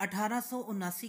1879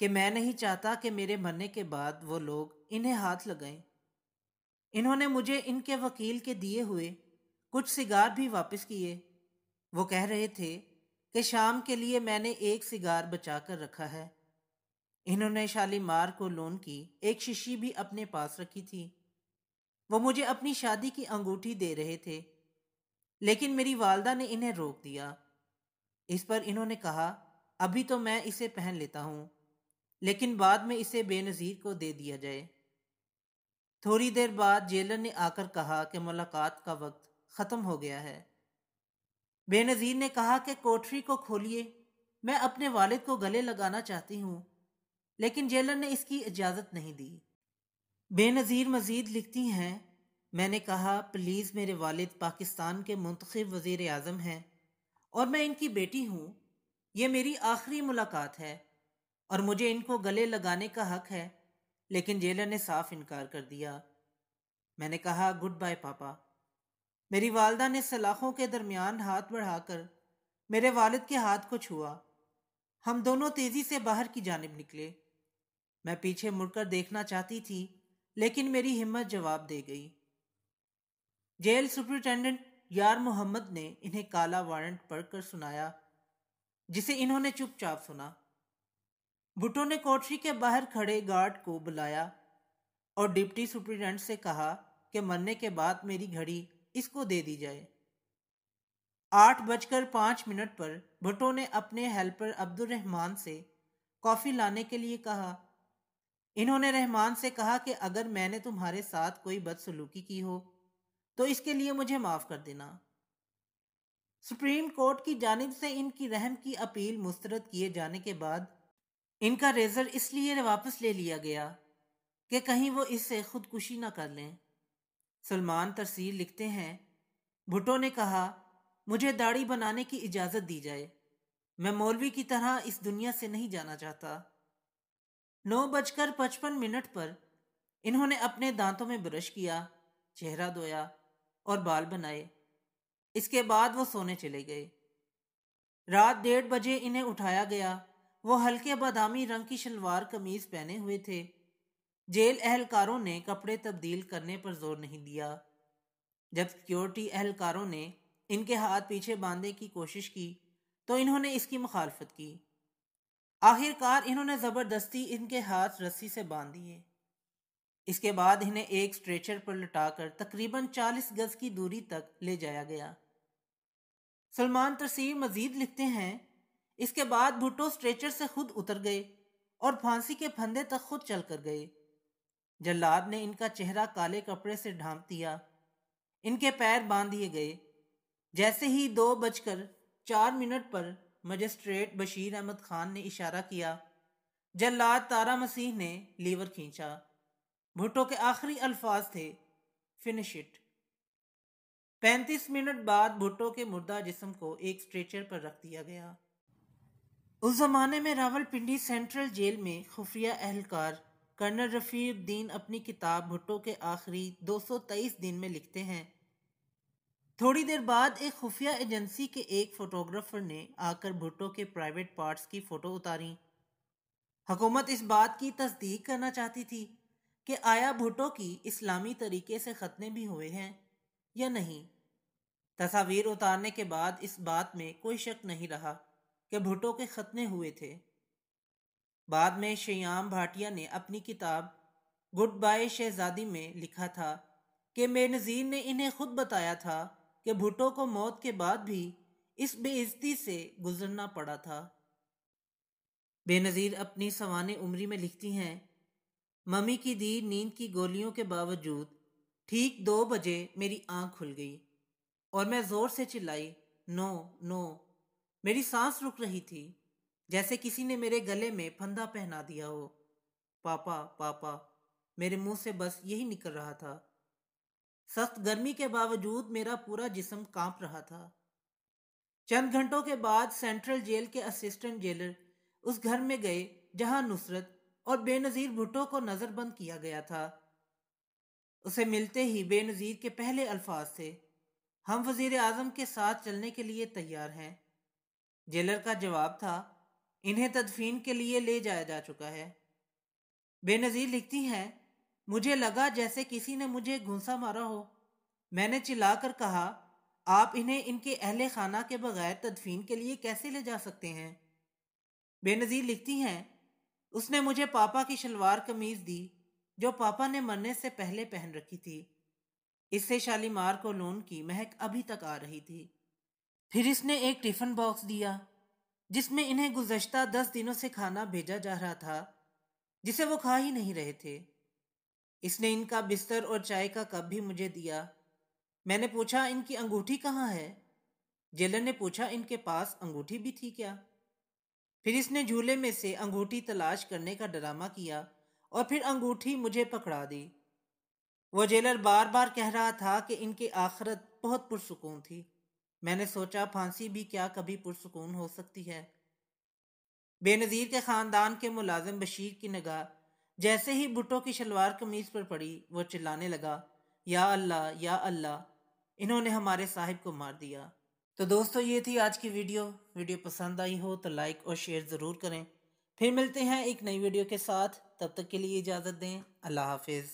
کہ میں نہیں چاہتا کہ میرے مرنے کے بعد وہ لوگ انہیں ہاتھ لگائیں۔ انہوں نے مجھے ان کے وکیل کے دیے ہوئے کچھ سگار بھی واپس کیے۔ وہ کہہ رہے تھے کہ شام کے لیے میں نے ایک سگار بچا کر رکھا ہے۔ انہوں نے شالیمار کو لون کی ایک شیشی بھی اپنے پاس رکھی تھی۔ وہ مجھے اپنی شادی کی انگوٹھی دے رہے تھے، لیکن میری والدہ نے انہیں روک دیا۔ اس پر انہوں نے کہا ابھی تو میں اسے پہن لیتا ہوں، لیکن بعد میں اسے بے نظیر کو دے دیا جائے۔ تھوڑی دیر بعد جیلر نے آ کر کہا کہ ملاقات کا وقت ختم ہو گیا ہے۔ بے نظیر نے کہا کہ کوٹری کو کھولیے، میں اپنے والد کو گلے لگانا چاہتی ہوں، لیکن جیلر نے اس کی اجازت نہیں دی۔ بے نظیر مزید لکھتی ہیں، میں نے کہا پلیز میرے والد پاکستان کے منتخب وزیر اعظم ہیں اور میں ان کی بیٹی ہوں، یہ میری آخری ملاقات ہے اور مجھے ان کو گلے لگانے کا حق ہے، لیکن جیلر نے صاف انکار کر دیا۔ میں نے کہا گڈ بائے پاپا۔ میری والدہ نے سلاخوں کے درمیان ہاتھ بڑھا کر میرے والد کے ہاتھ کو چھوا۔ ہم دونوں تیزی سے باہر کی جانب نکلے۔ میں پیچھے مڑ کر دیکھنا چاہتی تھی، لیکن میری ہمت جواب دے گئی۔ جیل سپرنٹینڈنٹ یار محمد نے انہیں کالا وارنٹ پڑھ کر سنایا، جسے انہوں نے چپ چاپ سنا۔ بھٹو نے کوٹری کے باہر کھڑے گارڈ کو بلایا اور ڈپٹی سپرنٹینڈنٹ سے کہا کہ مرنے کے بعد میری گھڑی اس کو دے دی جائے۔ 8:05 پر بھٹو نے اپنے ہیلپر عبد الرحمان سے کافی لانے کے لیے کہا۔ انہوں نے رحمان سے کہا کہ اگر میں نے تمہارے ساتھ کوئی بدسلوکی کی ہو تو اس کے لیے مجھے معاف کر دینا۔ سپریم کورٹ کی جانب سے ان کی رحم کی اپیل مسترد کیے جانے کے بعد ان کا ریزر اس لیے واپس لے لیا گیا کہ کہیں وہ اس سے خودکشی نہ کر لیں۔ سلمان ترسیل لکھتے ہیں، بھٹو نے کہا مجھے داڑھی بنانے کی اجازت دی جائے، میں مولوی کی طرح اس دنیا سے نہیں جانا چاہتا۔ 9:55 پر انہوں نے اپنے دانتوں میں برش کیا، چہرہ دھویا اور بال بنائے۔ اس کے بعد وہ سونے چلے گئے۔ رات 1:30 انہیں اٹھایا گیا۔ وہ ہلکے بادامی رنگ کی شلوار قمیض پہنے ہوئے تھے۔ جیل اہلکاروں نے کپڑے تبدیل کرنے پر زور نہیں دیا۔ جب سیکیورٹی اہلکاروں نے ان کے ہاتھ پیچھے باندھنے کی کوشش کی تو انہوں نے اس کی مخالفت کی۔ آخر کار انہوں نے زبردستی ان کے ہاتھ رسی سے باندھ دیے۔ اس کے بعد انہیں ایک سٹریچر پر لٹا کر تقریباً 40 گز کی دوری تک لے جایا گیا۔ سلمان ترسیل مزید لکھتے ہیں، اس کے بعد بھٹو سٹریچر سے خود اتر گئے اور پھانسی کے پھندے تک خود چل کر گئے۔ جلاد نے ان کا چہرہ کالے کپڑے سے ڈھانپ دیا۔ ان کے پیر باندھ دیے گئے۔ جیسے ہی 2:04 پر مجسٹریٹ بشیر احمد خان نے اشارہ کیا، جلاد تارا مسیح نے لیور کھینچا۔ بھٹو کے آخری الفاظ تھے فنش اٹ۔ 35 منٹ بعد بھٹو کے مردہ جسم کو ایک سٹریچر پر رکھ دیا گیا۔ اس زمانے میں راولپنڈی سینٹرل جیل میں خفیہ اہلکار کرنل رفیع الدین اپنی کتاب بھٹو کے آخری 223 دن میں لکھتے ہیں، تھوڑی دیر بعد ایک خفیہ ایجنسی کے ایک فوٹوگرافر نے آ کر بھٹو کے پرائیویٹ پارٹس کی فوٹو اتاری۔ حکومت اس بات کی تصدیق کرنا چاہتی تھی کہ آیا بھٹو کی اسلامی طریقے سے ختنے بھی ہوئے ہیں یا نہیں۔ تصاویر اتارنے کے بعد اس بات میں کوئی شک نہیں رہا کہ بھٹو کے ختنے ہوئے تھے۔ بعد میں شیام بھاٹیا نے اپنی کتاب گڈ بائے شہزادی میں لکھا تھا کہ بے نظیر نے انہیں خود بتایا تھا کہ بھٹو کو موت کے بعد بھی اس بے عزتی سے گزرنا پڑا تھا۔ بے نظیر اپنی سوانح عمری میں لکھتی ہیں، ممی کی دی نیند کی گولیوں کے باوجود ٹھیک 2 بجے میری آنکھ کھل گئی اور میں زور سے چلائی، نو نو۔ میری سانس رک رہی تھی، جیسے کسی نے میرے گلے میں پھندا پہنا دیا ہو۔ پاپا پاپا، میرے منہ سے بس یہی نکل رہا تھا۔ سخت گرمی کے باوجود میرا پورا جسم کانپ رہا تھا۔ چند گھنٹوں کے بعد سینٹرل جیل کے اسسٹنٹ جیلر اس گھر میں گئے جہاں نصرت اور بے نظیر بھٹو کو نظر بند کیا گیا تھا۔ اسے ملتے ہی بے نظیر کے پہلے الفاظ تھے، ہم وزیر اعظم کے ساتھ چلنے کے لیے تیار ہیں۔ جیلر کا جواب تھا، انہیں تدفین کے لیے لے جایا جا چکا ہے۔ بے نظیر لکھتی ہیں، مجھے لگا جیسے کسی نے مجھے گھونسا مارا ہو۔ میں نے چلا کر کہا، آپ انہیں ان کے اہل خانہ کے بغیر تدفین کے لیے کیسے لے جا سکتے ہیں؟ بے نظیر لکھتی ہیں، اس نے مجھے پاپا کی شلوار قمیض دی جو پاپا نے مرنے سے پہلے پہن رکھی تھی۔ اس سے شالیمار کولون کی مہک ابھی تک آ رہی تھی۔ پھر اس نے ایک ٹفن باکس دیا جس میں انہیں گزشتہ 10 دنوں سے کھانا بھیجا جا رہا تھا جسے وہ کھا ہی نہیں رہے تھے۔ اس نے ان کا بستر اور چائے کا کپ بھی مجھے دیا۔ میں نے پوچھا، ان کی انگوٹھی کہاں ہے؟ جیلر نے پوچھا، ان کے پاس انگوٹھی بھی تھی کیا؟ پھر اس نے جھولے میں سے انگوٹھی تلاش کرنے کا ڈرامہ کیا اور پھر انگوٹھی مجھے پکڑا دی۔ وہ جیلر بار بار کہہ رہا تھا کہ ان کی آخرت بہت پرسکون تھی۔ میں نے سوچا، پھانسی بھی کیا کبھی پرسکون ہو سکتی ہے؟ بے نظیر کے خاندان کے ملازم بشیر کی نگاہ جیسے ہی بھٹو کی شلوار قمیض پر پڑی، وہ چلانے لگا، یا اللہ یا اللہ، انہوں نے ہمارے صاحب کو مار دیا۔ تو دوستو، یہ تھی آج کی ویڈیو پسند آئی ہو تو لائک اور شیئر ضرور کریں۔ پھر ملتے ہیں ایک نئی ویڈیو کے ساتھ، تب تک کے لیے اجازت دیں۔ اللہ حافظ۔